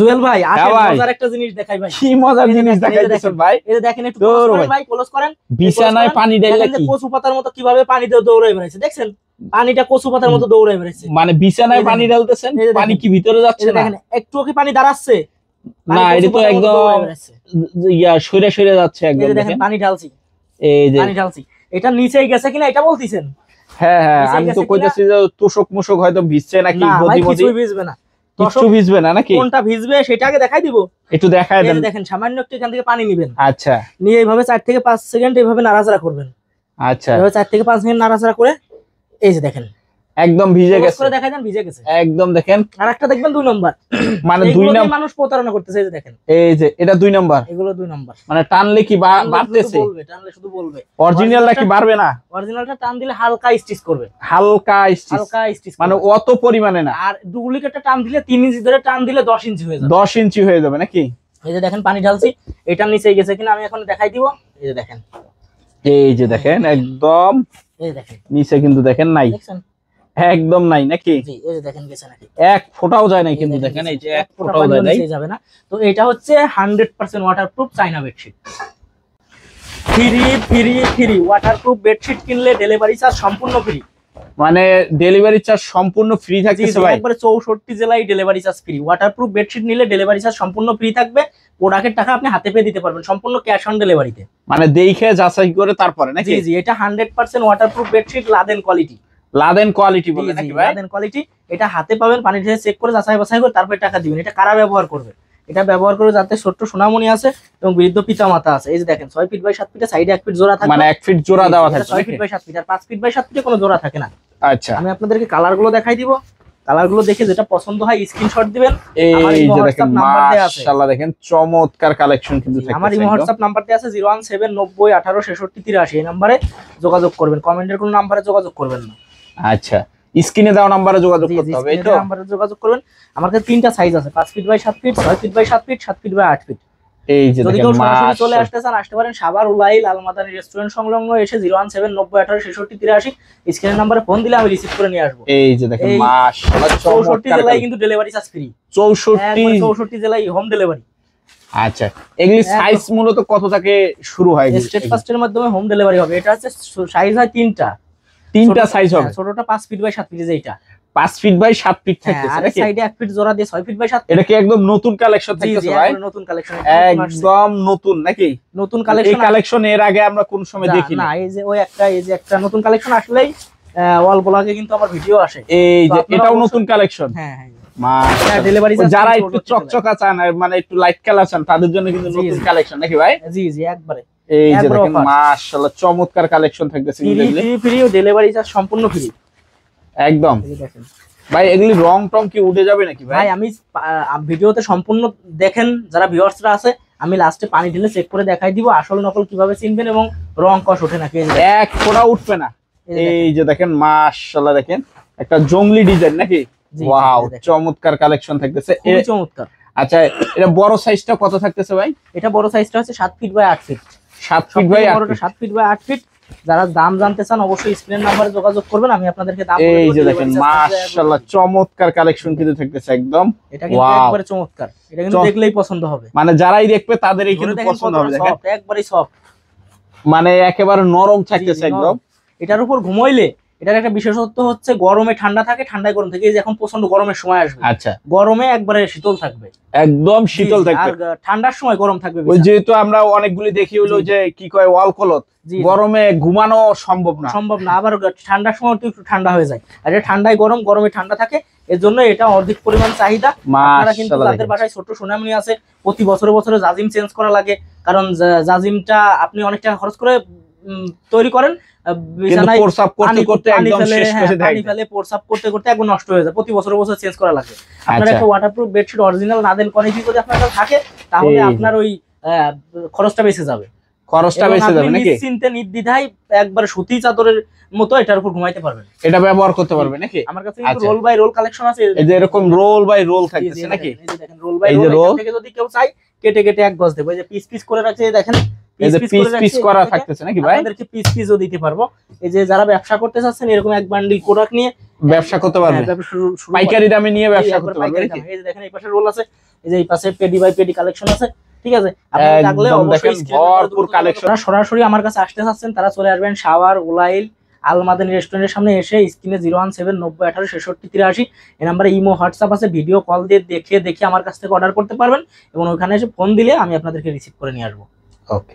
জুয়েল ভাই আসলে মজার একটা জিনিস দেখাই ভাই। কি মজার জিনিস দেখাইতেছেন ভাই? এই যে দেখেন একটু ক্লোজ করেন ভাই, ক্লোজ করেন। বিছানায় পানি ঢাইলা কি কচু পাতার মতো কিভাবে পানি দিয়ে দৌড়ায় বেড়াইছে দেখছেন? পানিটা কচু পাতার মতো দৌড়ায় বেড়াইছে। মানে বিছানায় পানি ঢালতেছেন, পানি কি ভিতরে যাচ্ছে না? দেখেন একটু কি পানি দাঁড়াচ্ছে না, এটা তো একদম ইয়া সরে সরে যাচ্ছে একদম। দেখেন পানি ঢালছি, এই যে পানি ঢালছি, এটা নিচেই গেছে কিনা এটা বলতিছেন? হ্যাঁ হ্যাঁ, আমি তো কইতাছি যে তোষক মোষক হয়তো ভিজছে নাকি, বডি মডি কিছু ভিজবে না, কিছু ভিজবে না নাকি? কোনটা ভিজবে সেটা আগে দেখাই দিব, একটু দেখায় দেন। দেখেন সামান্য একটু এখান থেকে পানি নেবেন। আচ্ছা, নিয়ে এইভাবে 4 থেকে 5 সেকেন্ড এইভাবে নাড়াচাড়া করবেন। আচ্ছা, এইভাবে 4 থেকে 5 সেকেন্ড নাড়াচাড়া করে এই যে দেখেন একদম ভিজে গেছে। করে দেখাই দেন, ভিজে গেছে একদম। দেখেন আরেকটা দেখবেন 2 নাম্বার, মানে 2 নাম্বার মানুষ প্রতারণা করতেছে। এই যে দেখেন, এই যে এটা 2 নাম্বার, এগুলো 2 নাম্বার। মানে টানলে কি বাড়তেছে? টানলে শুধু বলবে। অরিজিনালটা কি বাড়বে না? অরিজিনালটা টান দিলে হালকা স্টিচ করবে, হালকা স্টিচ, মানে অত পরিমাণে না। আর ডুপ্লিকেটটা টান দিলে 3 ইঞ্চি ধরে টান দিলে 10 ইঞ্চি হয়ে যাবে। 10 ইঞ্চি হয়ে যাবে নাকি? এই যে দেখেন পানি ঢালছি, এটা নিচে গেছে কিনা আমি এখন দেখাই দিব। এই যে দেখেন, এই যে দেখেন একদম এই দেখেন নিচে কিন্তু দেখেন নাই, দেখছেন একদম নাই নাকি? জি, এই যে দেখেন গেছে নাকি? এক ফোঁটাও যায় নাই কিন্তু দেখেন, এই যে এক ফোঁটাও যায় নাই, যাবে না। তো এটা হচ্ছে 100% waterproof China bedsheet. Free waterproof bedsheet কিনলে ডেলিভারি চার্জ সম্পূর্ণ ফ্রি। মানে ডেলিভারি চার্জ সম্পূর্ণ ফ্রি থাকছে ভাই? একবারে 64 জেলায় delivery charge free. Waterproof bedsheet নিলে ডেলিভারি চার্জ সম্পূর্ণ ফ্রি থাকবে। প্রোডাক্টের টাকা আপনি হাতে পেয়ে দিতে পারবেন সম্পূর্ণ ক্যাশ অন ডেলিভারিতে। মানে দেখে যাচাই করে তারপরে নাকি? জি, এটা 100% waterproof bedsheet Laden quality. Laden quality বলে নাকি ভাই? লাদেন কোয়ালিটি, এটা হাতে পাবেন, পানি ঢেলে চেক করে যাচাই বাছাই করে তারপরে টাকা দিবেন। এটা কারা ব্যবহার করবে? এটা ব্যবহার করে যাতে ছোট্ট সোনামণি আছে এবং বৃদ্ধ পিতা মাতা আছে। এই যে দেখেন 6 ফিট বাই 7 ফিটে সাইডে 1 ফিট জোড়া থাকে, মানে 1 ফিট জোড়া দেওয়া থাকে। 6 ফিট বাই 7 ফিট আর 5 ফিট বাই 7 ফিটে কোনো জোড়া থাকে না। আচ্ছা, আমি আপনাদেরকে কালারগুলো দেখাই দিব। কালারগুলো দেখে যেটা পছন্দ হয় স্ক্রিনশট দিবেন। এই যে দেখেন মাশাআল্লাহ, দেখেন চমৎকার কালেকশন কিন্তু থাকছে। আমার ইমো হোয়াটসঅ্যাপ নাম্বার দেয়া আছে 01790186683। এই নম্বরে যোগাযোগ করবেন, কমেন্টের কোনো নম্বরে যোগাযোগ করবেন না। আচ্ছা, স্ক্রিনে দেওয়া নম্বরে যোগাযোগ করতে হবে। এই তো নম্বরে যোগাযোগ করবেন। আমার কাছে 3টা সাইজ আছে, 5 feet by 7 feet, 6 feet by 7 feet, 7 feet by 8 feet. এই যে যদি কেউ সরাসরি চলে আসতে চান আসতে পারেন। সাভার উলাই লালমাদানি রেস্টুরেন্ট সংলগ্ন এসে 01790186683 স্ক্রিনের নম্বরে ফোন দিলে আমি রিসিভ করে নিয়ে আসবো। এই যে দেখেন মাশাআল্লাহ 64 জেলায় কিন্তু ডেলিভারি চার্জ ফ্রি। 64 জেলায় হোম ডেলিভারি। আচ্ছা, এগুলি সাইজ মূলত কত থেকে শুরু হয়? স্টেট ফাস্টের মাধ্যমে হোম ডেলিভারি হবে। এটা হচ্ছে সাইজ হয় 3টা সাইজ হবে। ছোটটা 5 ফিট বাই 7 ফিট, যেটা 5 ফিট বাই 7 ফিট থাকছে আর সাইডে 1 ফিট জোড়া দিয়ে 6 ফিট বাই 7। এটা কি একদম নতুন কালেকশন থাকছে ভাই? নতুন কালেকশন, একদম নতুন নাকি? নতুন কালেকশন। এই কালেকশন এর আগে আমরা কোন সময় দেখি না। এই যে এই যে একটা নতুন কালেকশন আসলেই ওয়াল ব্লগে কিন্তু আমার ভিডিও আসে। এই যে এটাও নতুন কালেকশন। হ্যাঁ, ডেলিভারি যারা একটু চকচকা চান, মানে একটু লাইট কালার চান, তাদের জন্য কিন্তু নতুন কালেকশন নাকি ভাই? জি একবারে। এই যে দেখেন মাশাআল্লাহ চমৎকার কালেকশন থাকতেছে। ফ্রি ডেলিভারি চার্জ সম্পূর্ণ ফ্রি একদম। দেখেন ভাই এগুলি রং টং কি উঠে যাবে নাকি ভাই? আমি ভিডিওতে সম্পূর্ণ দেখেন, যারা ভিউয়ার্সরা আছে, আমি লাস্টে পানি ঢেলে চেক করে দেখাই দিব আসল নকল কিভাবে চিনবেন এবং রং কষ ওঠে নাকি। এক ফোঁটা উঠবে না। এই যে দেখেন মাশাআল্লাহ, দেখেন একটা জংলি ডিজাইন নাকি? ওয়াও, চমৎকার কালেকশন থাকতেছে, খুবই চমৎকার। আচ্ছা, এটা বড় সাইজটা কত থাকতেছে ভাই? এটা বড় সাইজটা হচ্ছে 7 feet by 8 feet. 7 feet by 8 feet. 7 feet by 8 feet. যারা দাম জানতে চান অবশ্যই স্ক্রিনের নম্বরে যোগাযোগ করবেন, আমি আপনাদেরকে দাম বলে দেব। এই যে দেখেন মাশাআল্লাহ চমৎকার কালেকশন কিন্তু থাকতেছে একদম। এটা কিন্তু একবারে চমৎকার, এটা কিন্তু দেখলেই পছন্দ হবে। মানে যারাই দেখবে তাদেরই কিন্তু পছন্দ হবে। দেখেন একবারে সফট, মানে একেবারে নরম থাকতেছে একদম। এটার উপর ঘুমাইলে এটার একটা বিশেষত্ব হচ্ছে গরমে ঠান্ডা থাকে, ঠান্ডায় গরম থাকে। এই যে এখন প্রচন্ড গরমের সময় আসবে, আচ্ছা, গরমে একবারে শীতল থাকবে, একদম শীতল থাকবে। আর ঠান্ডার সময় গরম থাকবে। ওই যেহেতু আমরা অনেকগুলি দেখি হলো যে কি কয় ওয়াল ক্লথ, গরমে ঘুমানো সম্ভব না, আবার ঠান্ডার সময় একটু ঠান্ডা হয়ে যায়। আর এটা ঠান্ডায় গরম, গরমে ঠান্ডা থাকে, এর জন্য এটা অধিক পরিমাণ চাহিদা। আপনারা কিন্তু যাদের বাসায় ছোট সোনামণি আছে, প্রতি বছরে বছরে জাজিম চেঞ্জ করা লাগে, কারণ জাজিমটা আপনি অনেক টাকা খরচ করে তৈরি করেন, বিছানায় প্রসাব করতে করতে একদম নষ্ট হয়ে যায়, প্রতি বছর চেঞ্জ করা লাগে। আপনার একটা ওয়াটারপ্রুফ বেডশিট অরিজিনাল নাদেন কোয়ালিটি যদি আপনার কাছে থাকে, তাহলে আপনার ওই খরচটা বেঁচে যাবে। নিশ্চিন্তে নির্দ্বিধায় একবার সুতি চাদরের মতো এটার উপর ঘুমাইতে পারবেন, এটা ব্যবহার করতে পারবে নাকি? আমার কাছে রোল বাই রোল কালেকশন আছে, এই যে এরকম রোল বাই রোল থাকতেছে নাকি? এই যে দেখেন রোল বাই রোল থেকে যদি কেউ চাই কেটে কেটে এক গজ দেব। এই যে পিস পিস করে রাখছে, দেখেন এই যে পিস করা থাকতেছে নাকি ভাই? আপনাদেরকে পিসও দিতে পারবো। এই যে যারা ব্যবসা করতে চাচ্ছেন এরকম এক বান্ডিল প্রোডাক্ট নিয়ে ব্যবসা করতে পারবে, পাইকারি দামে নিয়ে ব্যবসা করতে পারবে। এই যে দেখেন এই পাশে রোল আছে, এই যে এই পাশে পেডি বাই পেডি কালেকশন আছে, ঠিক আছে? আপনারা লাগলে অবশ্যই ভরপুর কালেকশন। সরাসরি আমার কাছে আসতে চাচ্ছেন তারা চলে আসবেন শাওয়ার উলাইল আলমাদানি রেস্টুরেন্টের সামনে এসে স্ক্রিনে 01790186683 এই নম্বরে ইমো হোয়াটসঅ্যাপ আছে, ভিডিও কল দিয়ে দেখে আমার কাছ থেকে অর্ডার করতে পারবেন এবং ওখানে এসে ফোন দিলে আমি আপনাদেরকে রিসিভ করে নিয়ে আসবো। ওকে।